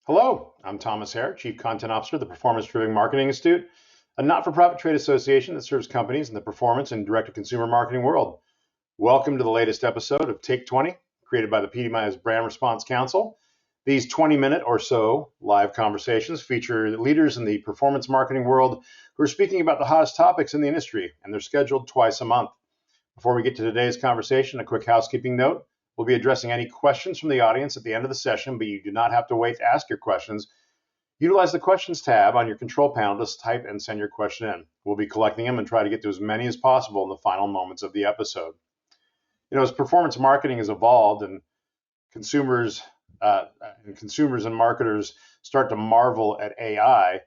Hello, I'm Thomas Hare, Chief Content Officer of the Performance-Driven Marketing Institute, a not-for-profit trade association that serves companies in the performance and direct-to-consumer marketing world. Welcome to the latest episode of Take 20, created by the PDMI's Brand Response Council. These 20-minute or so live conversations feature leaders in the performance marketing world who are speaking about the hottest topics in the industry, and they're scheduled twice a month. Before we get to today's conversation, a quick housekeeping note. We'll be addressing any questions from the audience at the end of the session, but you do not have to wait to ask your questions. Utilize the questions tab on your control panel to type and send your question in. We'll be collecting them and try to get to as many as possible in the final moments of the episode. As performance marketing has evolved and consumers and marketers start to marvel at AI,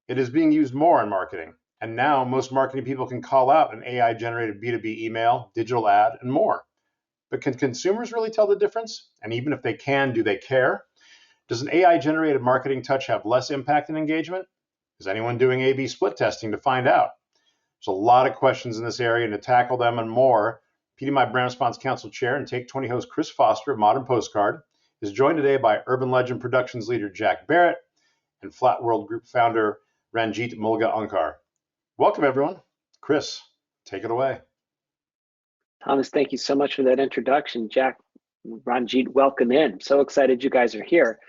it is being used more in marketing. And now most marketing people can call out an AI-generated B2B email, digital ad, and more. But can consumers really tell the difference? And even if they can, do they care? Does an AI-generated marketing touch have less impact and engagement? Is anyone doing A/B split testing to find out? There's a lot of questions in this area, and to tackle them and more, PDMI Brand Response Council Chair and Take 20 host Chris Foster of Modern Postcard is joined today by Urban Legend Productions leader Jack Barrett and Flatworld Group founder Ranjit Mulgaonkar. Welcome, everyone. Chris, take it away. Thomas, thank you so much for that introduction. Jack, Ranjit, welcome in. So excited you guys are here.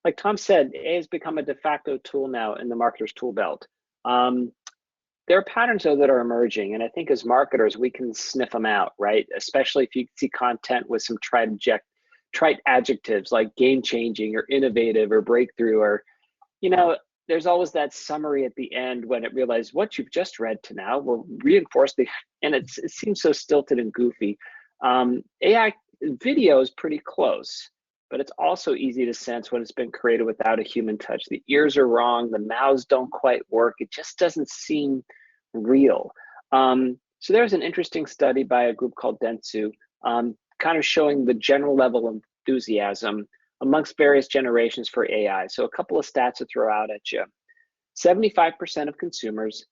Like Tom said, AI has become a de facto tool now in the marketer's tool belt. There are patterns though that are emerging, and I think as marketers, we can sniff them out, right? Especially if you see content with some trite adjectives like game-changing or innovative or breakthrough, or, there's always that summary at the end when it realizes what you've just read to now will reinforce and it seems so stilted and goofy. AI video is pretty close, but it's also easy to sense when it's been created without a human touch. The ears are wrong, the mouths don't quite work, it just doesn't seem real. So there's an interesting study by a group called Dentsu, kind of showing the general level of enthusiasm amongst various generations for AI. So a couple of stats to throw out at you. 75% of consumers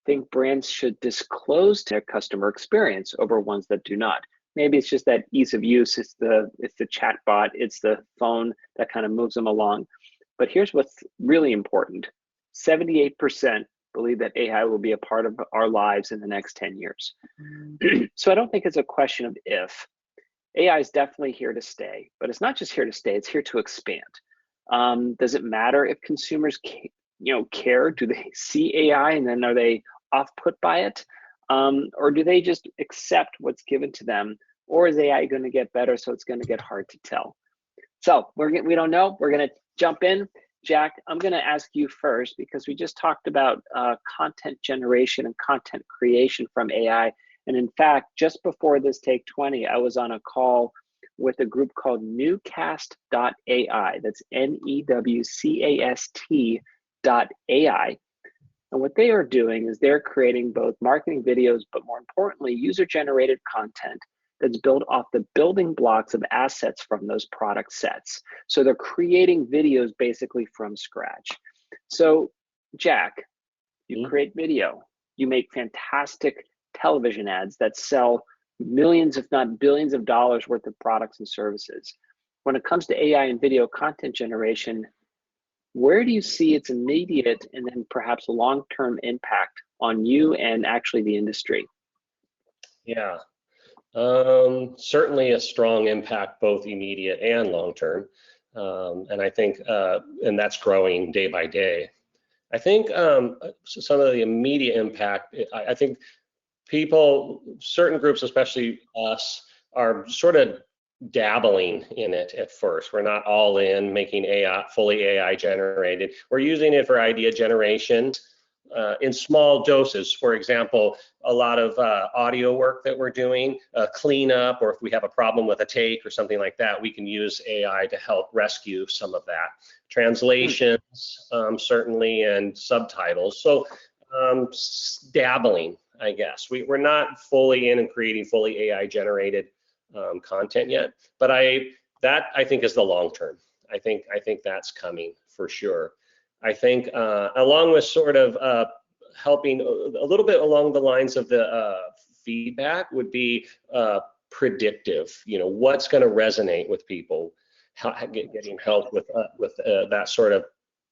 think brands should disclose their customer experience over ones that do not. Maybe it's just that ease of use, it's the chat bot, it's the phone that kind of moves them along. But here's what's really important. 78% believe that AI will be a part of our lives in the next 10 years. So I don't think it's a question of if. AI is definitely here to stay, but it's not just here to stay, it's here to expand. Does it matter if consumers care? Do they see AI and then are they off put by it? Or do they just accept what's given to them? Or is AI going to get better, so it's going to get hard to tell? So we don't know. We're going to jump in. Jack, I'm going to ask you first because we just talked about content generation and content creation from AI. And in fact, just before this Take 20, I was on a call with a group called Newcast.ai. That's NEWCAST.ai. And what they are doing is they're creating both marketing videos, but more importantly, user-generated content that's built off the building blocks of assets from those product sets. So they're creating videos basically from scratch. So Jack, you create video, you make fantastic television ads that sell millions, if not billions of dollars worth of products and services. When it comes to AI and video content generation, where do you see its immediate and then perhaps long-term impact on you and actually the industry? Yeah, certainly a strong impact, both immediate and long-term. And I think, and that's growing day by day. I think some of the immediate impact, I think people, certain groups, especially us, are sort of dabbling in it at first. We're not all in making AI, fully AI generated. We're using it for idea generation in small doses. For example, a lot of audio work that we're doing, cleanup, or if we have a problem with a take or something like that, we can use AI to help rescue some of that. Translations, certainly, and subtitles. So dabbling, I guess. We're not fully in and creating fully AI generated content yet, but that I think is the long term. I think that's coming for sure. I think along with sort of helping a little bit along the lines of the feedback would be predictive. What's going to resonate with people. getting help with that sort of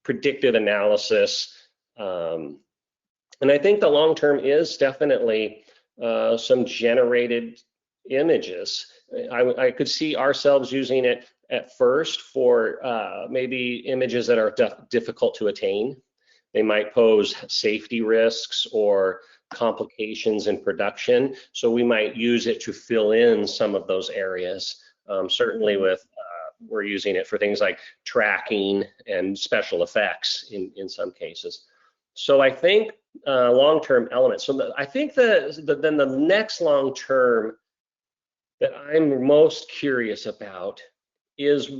predictive analysis. And I think the long term is definitely some generated images. I could see ourselves using it at first for maybe images that are difficult to attain. They might pose safety risks or complications in production. So we might use it to fill in some of those areas. Certainly we're using it for things like tracking and special effects in some cases. So I think long-term elements. So I think then the next long-term that I'm most curious about is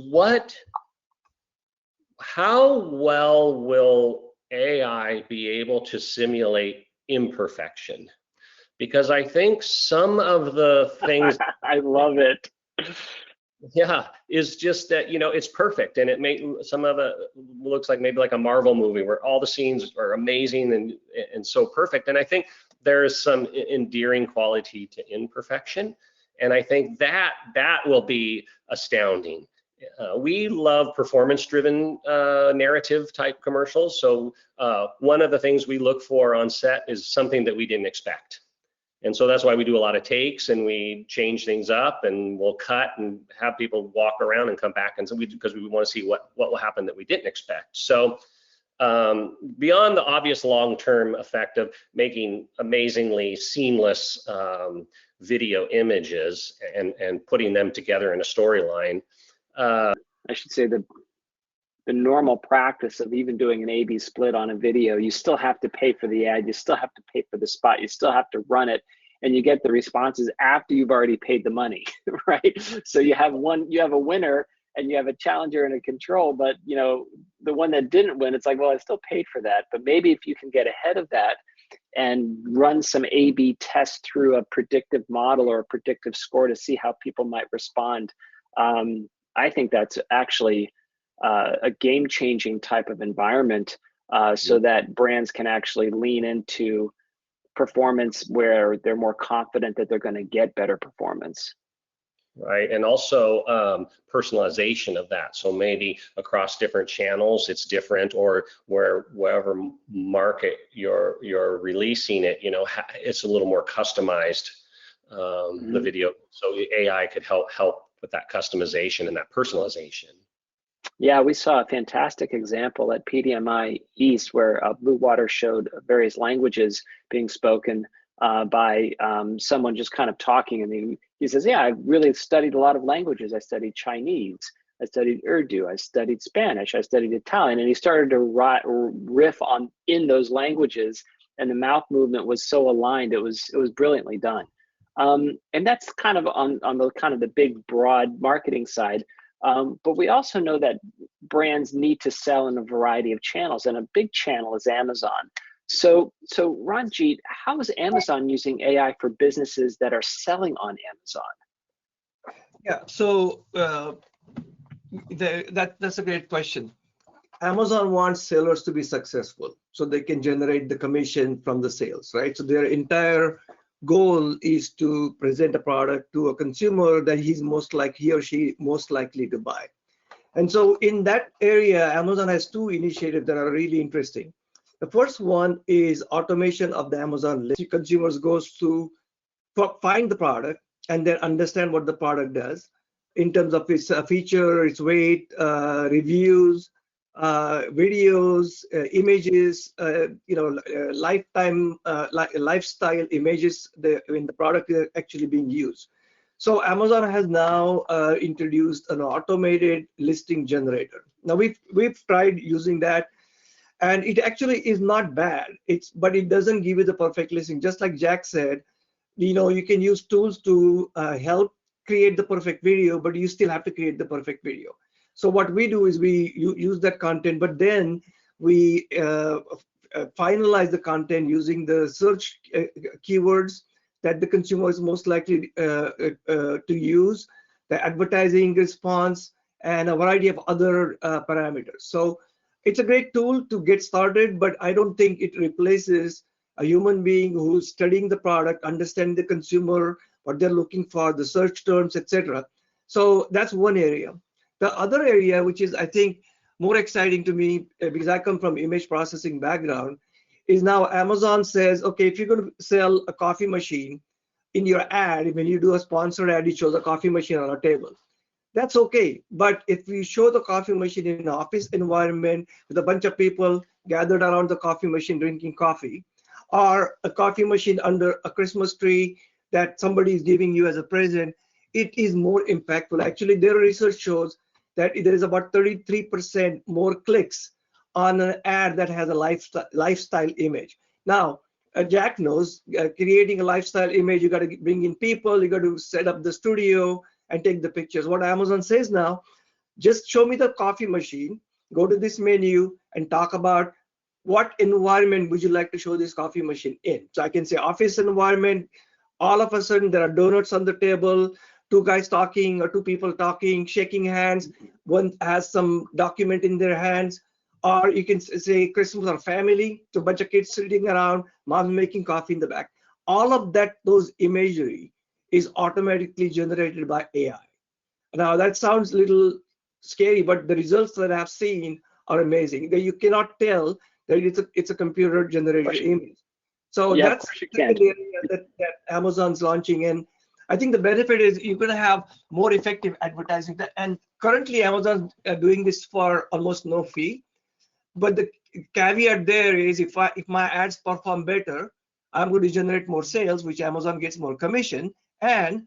how well will AI be able to simulate imperfection? Because I think some of the things I love it. Yeah, is just that, it's perfect, and some of it looks like maybe like a Marvel movie where all the scenes are amazing and so perfect. And I think there's some endearing quality to imperfection, and I think that will be astounding. We love performance-driven narrative type commercials. So one of the things we look for on set is something that we didn't expect. And so that's why we do a lot of takes, and we change things up, and we'll cut and have people walk around and come back, and so because we want to see what will happen that we didn't expect. So beyond the obvious long-term effect of making amazingly seamless video images and putting them together in a storyline, I should say the normal practice of even doing an A/B split on a video, you still have to pay for the ad, you still have to pay for the spot, you still have to run it, and you get the responses after you've already paid the money, right? So you have a winner and you have a challenger and a control, but the one that didn't win, it's like, well, I still paid for that. But maybe if you can get ahead of that and run some A/B tests through a predictive model or a predictive score to see how people might respond, I think that's actually a game-changing type of environment, so that brands can actually lean into performance where they're more confident that they're going to get better performance. Right, and also personalization of that. So maybe across different channels it's different, or wherever market you're releasing it, it's a little more customized, the video. So AI could help with that customization and that personalization. Yeah, we saw a fantastic example at PDMI East where Blue Water showed various languages being spoken by someone just kind of talking, and he says, yeah, I've really studied a lot of languages. I studied Chinese, I studied Urdu, I studied Spanish, I studied Italian, and he started to riff in those languages, and the mouth movement was so aligned. It was brilliantly done. And that's kind of on the big broad marketing side. But we also know that brands need to sell in a variety of channels, and a big channel is Amazon. So Ranjit, how is Amazon using AI for businesses that are selling on Amazon? Yeah, so that's a great question. Amazon wants sellers to be successful so they can generate the commission from the sales, right? So their entire goal is to present a product to a consumer that he or she most likely to buy. And so in that area, Amazon has two initiatives that are really interesting. The first one is automation of the Amazon list. Consumers goes to find the product and then understand what the product does in terms of its feature, its weight, reviews, videos, images, lifestyle images when the product is actually being used. So Amazon has now introduced an automated listing generator. Now we've tried using that, and it actually is not bad. But it doesn't give you the perfect listing. Just like Jack said, you can use tools to help create the perfect video, but you still have to create the perfect video. So what we do is we use that content, but then we finalize the content using the search keywords that the consumer is most likely to use, the advertising response, and a variety of other parameters. So it's a great tool to get started, but I don't think it replaces a human being who's studying the product, understanding the consumer, what they're looking for, the search terms, etc. So that's one area. The other area, which is I think more exciting to me because I come from image processing background, is now Amazon says, okay, if you're going to sell a coffee machine in your ad, when you do a sponsored ad, it shows a coffee machine on a table. That's okay. But if we show the coffee machine in an office environment with a bunch of people gathered around the coffee machine drinking coffee, or a coffee machine under a Christmas tree that somebody is giving you as a present, it is more impactful. Actually, their research shows that there is about 33% more clicks on an ad that has a lifestyle image. Now, Jack knows creating a lifestyle image, you got to bring in people, you got to set up the studio and take the pictures. What Amazon says now, just show me the coffee machine, go to this menu and talk about what environment would you like to show this coffee machine in. So I can say office environment, all of a sudden there are donuts on the table, two guys talking or two people talking, shaking hands, one has some document in their hands, or you can say Christmas or family, so a bunch of kids sitting around, mom's making coffee in the back. All of that, those imagery is automatically generated by AI. Now that sounds a little scary, but the results that I've seen are amazing. That you cannot tell that it's a computer generated image. So yeah, that's the second area that Amazon's launching. And I think the benefit is you're going to have more effective advertising. And currently Amazon's doing this for almost no fee. But the caveat there is if my ads perform better, I'm going to generate more sales, which Amazon gets more commission, and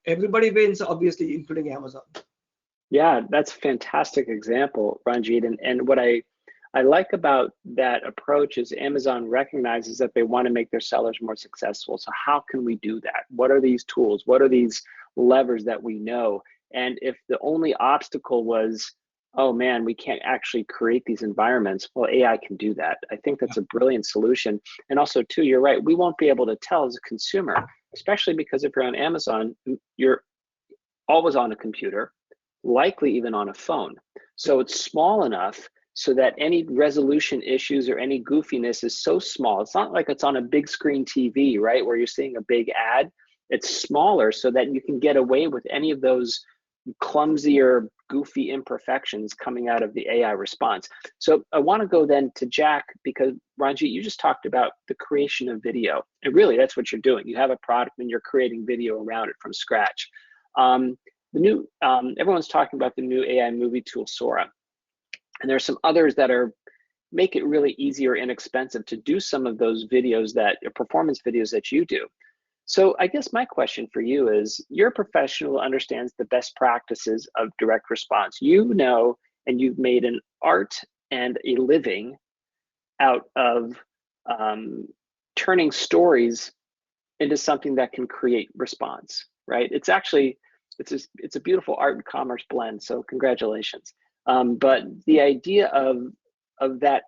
everybody wins, obviously, including Amazon. Yeah, that's a fantastic example, Ranjit. And what I like about that approach is Amazon recognizes that they want to make their sellers more successful. So how can we do that? What are these tools? What are these levers that we know? And if the only obstacle was, oh man, we can't actually create these environments, well, AI can do that. I think that's a brilliant solution. And also too, you're right, we won't be able to tell as a consumer, especially because if you're on Amazon, you're always on a computer, likely even on a phone. So it's small enough so that any resolution issues or any goofiness is so small. It's not like it's on a big screen TV, right, where you're seeing a big ad. It's smaller so that you can get away with any of those clumsy or goofy imperfections coming out of the AI response. So I want to go then to Jack, because Ranjit, you just talked about the creation of video. And really that's what you're doing. You have a product and you're creating video around it from scratch. Everyone's talking about the new AI movie tool, Sora. And there's some others that make it really easy or inexpensive to do some of those videos performance videos that you do. So I guess my question for you is, you're a professional who understands the best practices of direct response. You know, and you've made an art and a living out of turning stories into something that can create response, right? It's a beautiful art and commerce blend, so congratulations. But the idea of that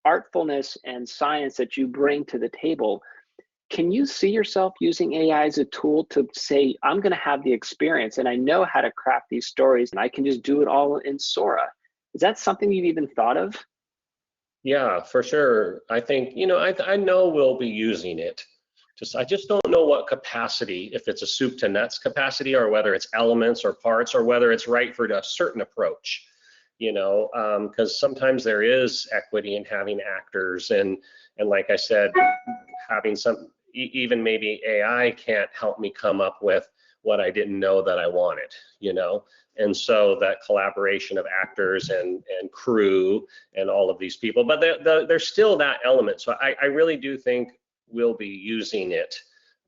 artfulness and science that you bring to the table, can you see yourself using AI as a tool to say, I'm going to have the experience and I know how to craft these stories and I can just do it all in Sora? Is that something you've even thought of? Yeah, for sure. I think, I know we'll be using it. I just don't know what capacity, if it's a soup to nuts capacity, or whether it's elements or parts, or whether it's right for a certain approach, because sometimes there is equity in having actors, and like I said, having even maybe AI can't help me come up with what I didn't know that I wanted, and so that collaboration of actors and crew and all of these people, but there's still that element. So I really do think we'll be using it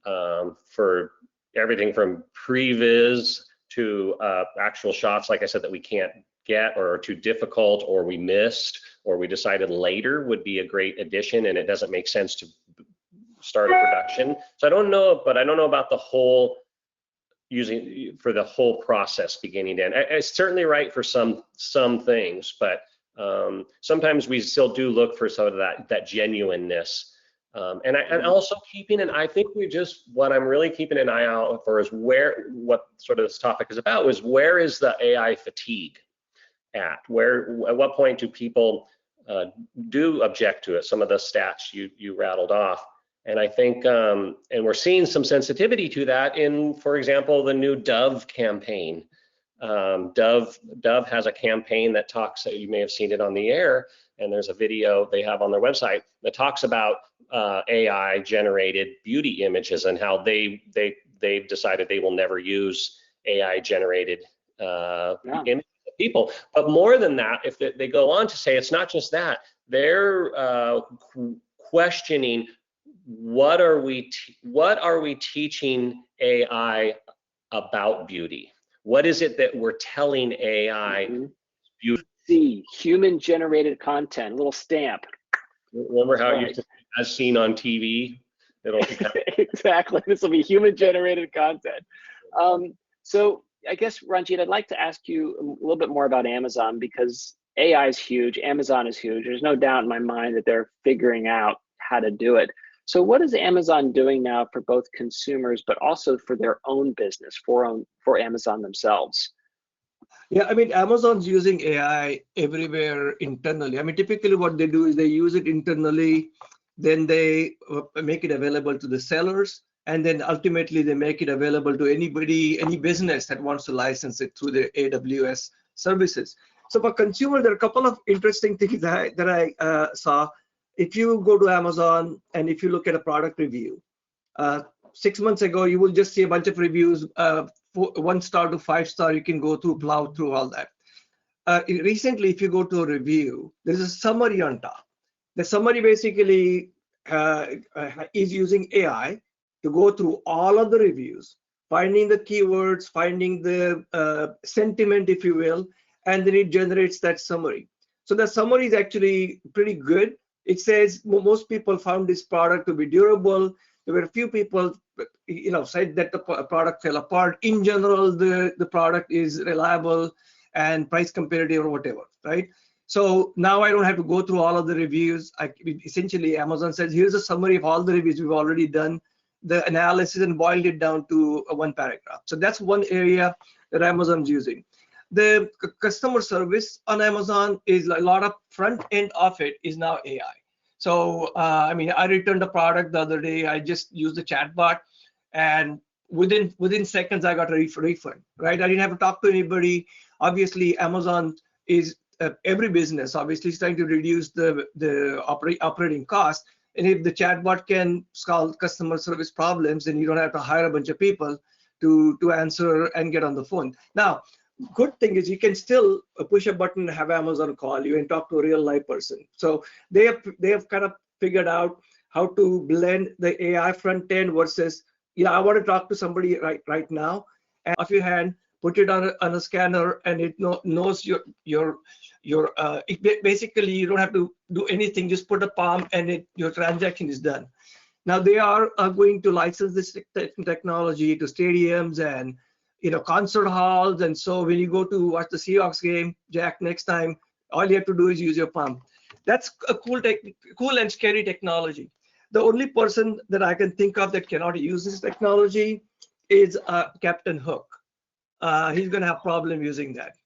for everything from previs to actual shots, like I said, that we can't get or are too difficult or we missed or we decided later would be a great addition and it doesn't make sense to start a production. So I don't know about the whole using for the whole process beginning to end. It's certainly right for some things, but sometimes we still do look for some of that genuineness. And also what I'm really keeping an eye out for is what sort of this topic is about is where is the AI fatigue at? At what point do people do object to it? Some of the stats you rattled off. And I think, and we're seeing some sensitivity to that in, for example, the new Dove campaign. Dove has a campaign that talks, you may have seen it on the air, and there's a video they have on their website that talks about AI generated beauty images and how they've decided they will never use AI generated images of people. But more than that, if they go on to say it's not just that, they're questioning what are we teaching AI about beauty? What is it that we're telling AI? Beauty? See, human generated content, little stamp. Remember how you as seen on TV? It'll exactly. This will be human generated content. So I guess, Ranjit, I'd like to ask you a little bit more about Amazon, because AI is huge. Amazon is huge. There's no doubt in my mind that they're figuring out how to do it. So what is Amazon doing now for both consumers, but also for their own business, for Amazon themselves? Yeah, I mean, Amazon's using AI everywhere internally. I mean, typically what they do is they use it internally, then they make it available to the sellers, and then ultimately they make it available to anybody, any business that wants to license it through their AWS services. So for consumer, there are a couple of interesting things that I saw. If you go to Amazon and if you look at a product review, 6 months ago, you will just see a bunch of reviews, 1 star to 5 star. You can go through, plow through all that. Recently, if you go to a review, there's a summary on top. The summary basically is using AI to go through all of the reviews, finding the keywords, finding the sentiment, if you will, and then it generates that summary. So the summary is actually pretty good. It says most people found this product to be durable. There were a few people, said that the product fell apart. In general, the product is reliable and price competitive or whatever, right? So now I don't have to go through all of the reviews. Essentially, Amazon says, here's a summary of all the reviews we've already done, the analysis, and boiled it down to 1 paragraph. So that's one area that Amazon's using. The customer service on Amazon is a lot of front end of it is now AI. So, I mean, I returned a product the other day. I just used the chatbot, and within seconds, I got a refund, right? I didn't have to talk to anybody. Obviously, Amazon is every business obviously is trying to reduce the operating cost. And if the chatbot can solve customer service problems, then you don't have to hire a bunch of people to answer and get on the phone. Now, good thing is you can still push a button and have Amazon call you and talk to a real live person. So they have kind of figured out how to blend the AI front end versus, I want to talk to somebody right now, and off your hand, put it on a scanner, and it knows basically you don't have to do anything, just put a palm and your transaction is done. Now they are going to license this technology to stadiums and concert halls, and so when you go to watch the Seahawks game, Jack, next time, all you have to do is use your palm. That's a cool and scary technology. The only person that I can think of that cannot use this technology is Captain Hook. He's going to have problem using that.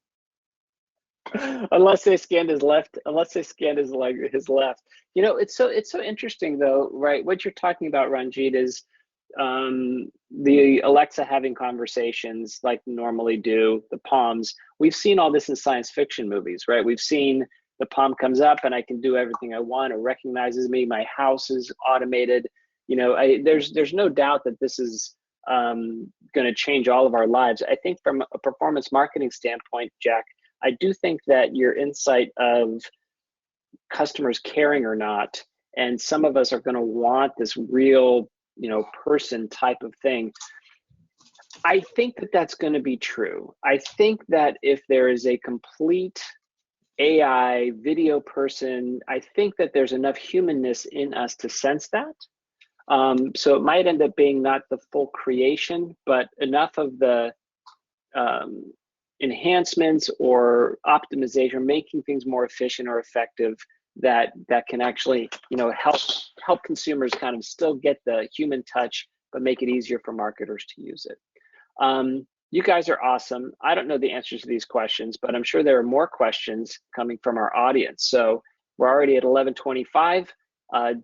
Unless they scanned his left. Unless they scanned his left. It's so interesting though, right? What you're talking about, Ranjit, is the Alexa having conversations like normally do, the palms. We've seen all this in science fiction movies, right? We've seen the palm comes up and I can do everything I want. It recognizes me. My house is automated. There's no doubt that this is going to change all of our lives. I think from a performance marketing standpoint, Jack, I do think that your insight of customers caring or not, and some of us are going to want this real person type of thing. I think that that's going to be true. I think that if there is a complete AI video person, I think that there's enough humanness in us to sense that. So it might end up being not the full creation, but enough of the enhancements or optimization, making things more efficient or effective, that can actually help consumers kind of still get the human touch, but make it easier for marketers to use it. You guys are awesome. I don't know the answers to these questions, but I'm sure there are more questions coming from our audience. So we're already at 11:25.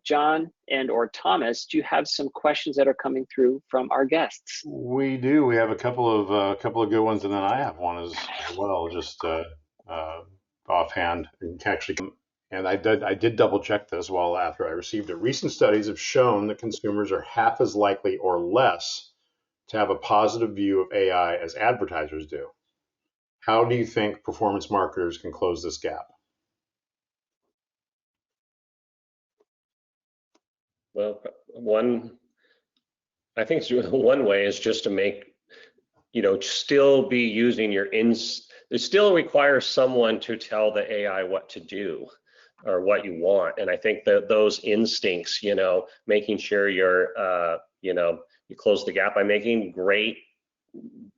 John and or Thomas, do you have some questions that are coming through from our guests? We do. We have a couple of good ones, and then I have one as well, just offhand. And I did double check this well after I received it. Recent studies have shown that consumers are half as likely or less to have a positive view of AI as advertisers do. How do you think performance marketers can close this gap? Well, I think one way is just to make, still be using it still requires someone to tell the AI what to do or what you want. And I think that those instincts, making sure you close the gap by making great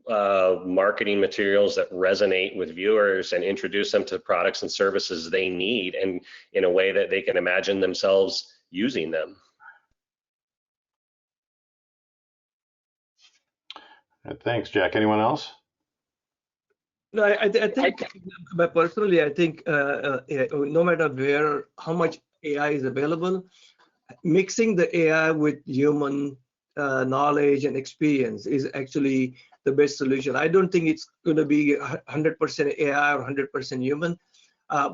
marketing materials that resonate with viewers and introduce them to products and services they need, and in a way that they can imagine themselves using them. Thanks, Jack. Anyone else? No, I think, but personally, I think no matter how much AI is available, mixing the AI with human knowledge and experience is actually the best solution. I don't think it's going to be 100% AI or 100% human.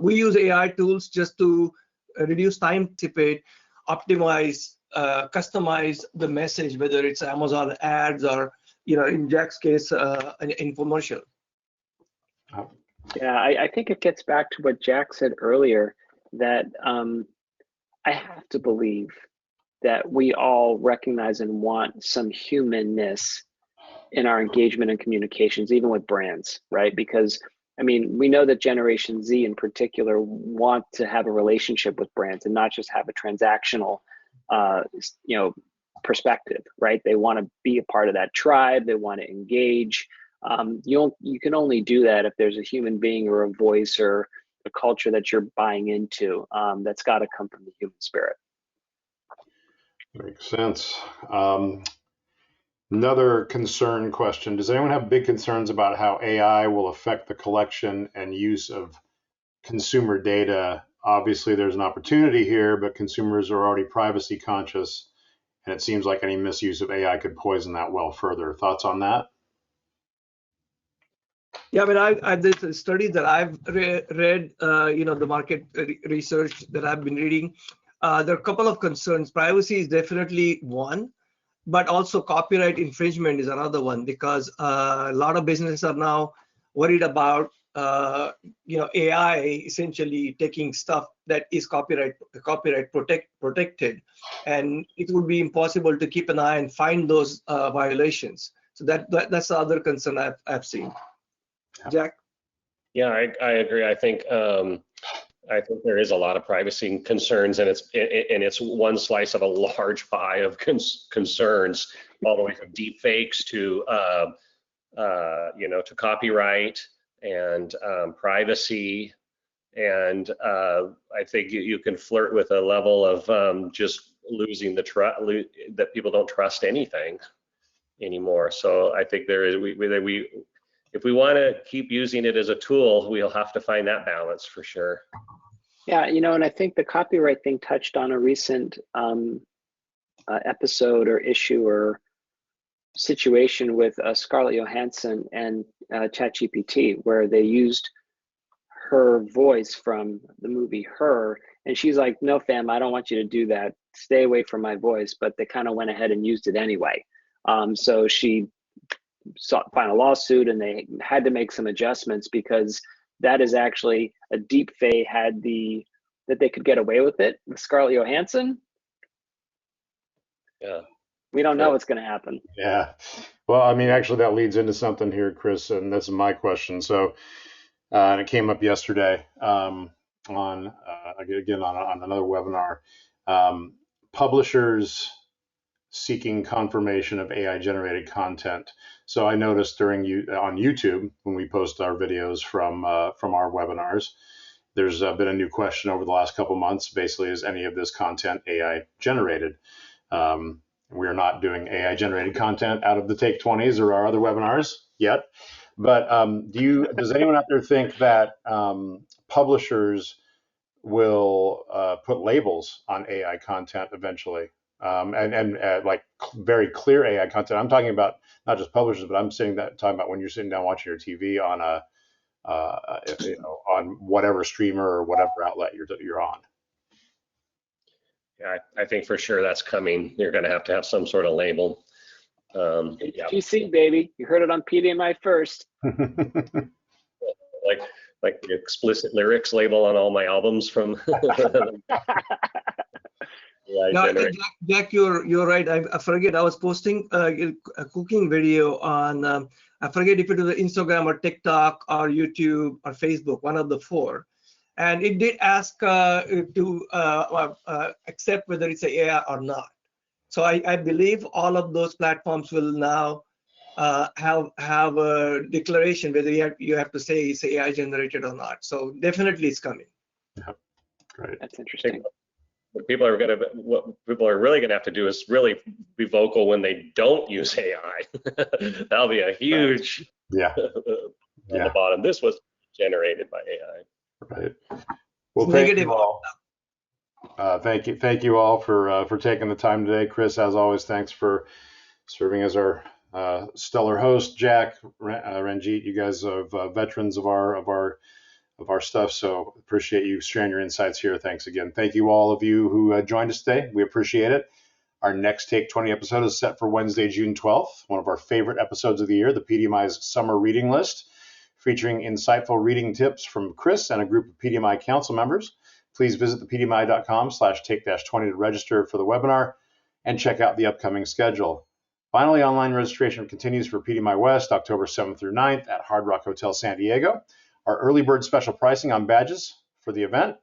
We use AI tools just to reduce time tippet, optimize, customize the message, whether it's Amazon ads or, in Jack's case, an infomercial. Yeah, I think it gets back to what Jack said earlier, that I have to believe that we all recognize and want some humanness in our engagement and communications, even with brands, right? Because we know that Generation Z in particular want to have a relationship with brands and not just have a transactional, perspective, right? They want to be a part of that tribe. They want to engage. You can only do that if there's a human being or a voice or a culture that you're buying into. That's got to come from the human spirit. Makes sense. Another concern question. Does anyone have big concerns about how AI will affect the collection and use of consumer data? Obviously, there's an opportunity here, but consumers are already privacy conscious, and it seems like any misuse of AI could poison that well further. Thoughts on that? Yeah, there's a study that I've read, the market research that I've been reading. There are a couple of concerns. Privacy is definitely one, but also copyright infringement is another one, because a lot of businesses are now worried about, AI essentially taking stuff that is copyright protected, and it would be impossible to keep an eye and find those violations. So that's the other concern I've seen. Jack? Yeah, I agree. I think there is a lot of privacy concerns, and it's one slice of a large pie of concerns, all the way from deep fakes to to copyright and privacy, and I think you can flirt with a level of just losing the trust, that people don't trust anything anymore. So I think there is if we want to keep using it as a tool, we'll have to find that balance for sure. Yeah, and I think the copyright thing touched on a recent episode or issue or situation with Scarlett Johansson and ChatGPT, where they used her voice from the movie Her, and she's like, "No, fam, I don't want you to do that. Stay away from my voice." But they kind of went ahead and used it anyway. So she filed a lawsuit, and they had to make some adjustments, because that is actually a deep fake that they could get away with it with Scarlett Johansson. Yeah. We don't know what's going to happen. Yeah. Well, actually that leads into something here, Chris, and that's my question. So, and it came up yesterday on another webinar. Publishers seeking confirmation of AI generated content. So I noticed on YouTube, when we post our videos from our webinars, there's been a new question over the last couple months. Basically, is any of this content AI generated? We're not doing AI generated content out of the Take 20s or our other webinars yet. But does anyone out there think that publishers will put labels on AI content eventually, and like very clear AI content. I'm talking about not just publishers, but I'm talking about when you're sitting down watching your TV on on whatever streamer or whatever outlet you're on. Yeah, I think for sure that's coming. You're going to have some sort of label. Yeah. GC, baby, you heard it on PDMI first. like the explicit lyrics label on all my albums from. No, Jack, you're right. I forget. I was posting a cooking video on. I forget if it was Instagram or TikTok or YouTube or Facebook, one of the four, and it did ask to accept whether it's a AI or not. So I believe all of those platforms will now have a declaration whether you have to say it's AI generated or not. So definitely it's coming. Yeah, great. That's interesting. What people are really gonna have to do is really be vocal when they don't use AI. That'll be a huge on the bottom. This was generated by AI. Right. Well, thank you all. Thank you all for taking the time today. Chris, as always, thanks for serving as our stellar host. Jack, Ranjit, you guys are veterans of our stuff, so appreciate you sharing your insights here. Thanks again. Thank you all of you who joined us today. We appreciate it. Our next Take 20 episode is set for Wednesday, June 12th, one of our favorite episodes of the year, the PDMI's Summer Reading List, featuring insightful reading tips from Chris and a group of PDMI council members. Please visit thepdmi.com/take-20 to register for the webinar and check out the upcoming schedule. Finally, online registration continues for PDMI West, October 7th through 9th at Hard Rock Hotel San Diego. Our early bird special pricing on badges for the event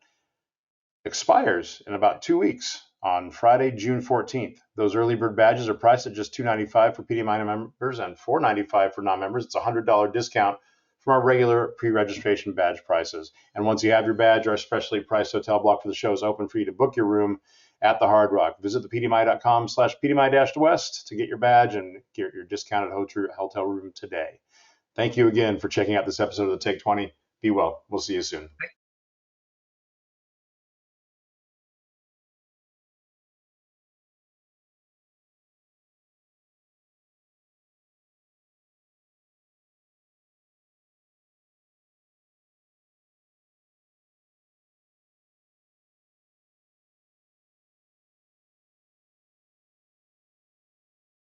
expires in about 2 weeks on Friday, June 14th. Those early bird badges are priced at just $295 for PDMI members and $495 for non-members. It's a $100 discount from our regular pre-registration badge prices. And once you have your badge, our specially priced hotel block for the show is open for you to book your room at the Hard Rock. Visit thepdmi.com/PDMI-West to get your badge and get your discounted hotel room today. Thank you again for checking out this episode of the Take 20. Be well. We'll see you soon.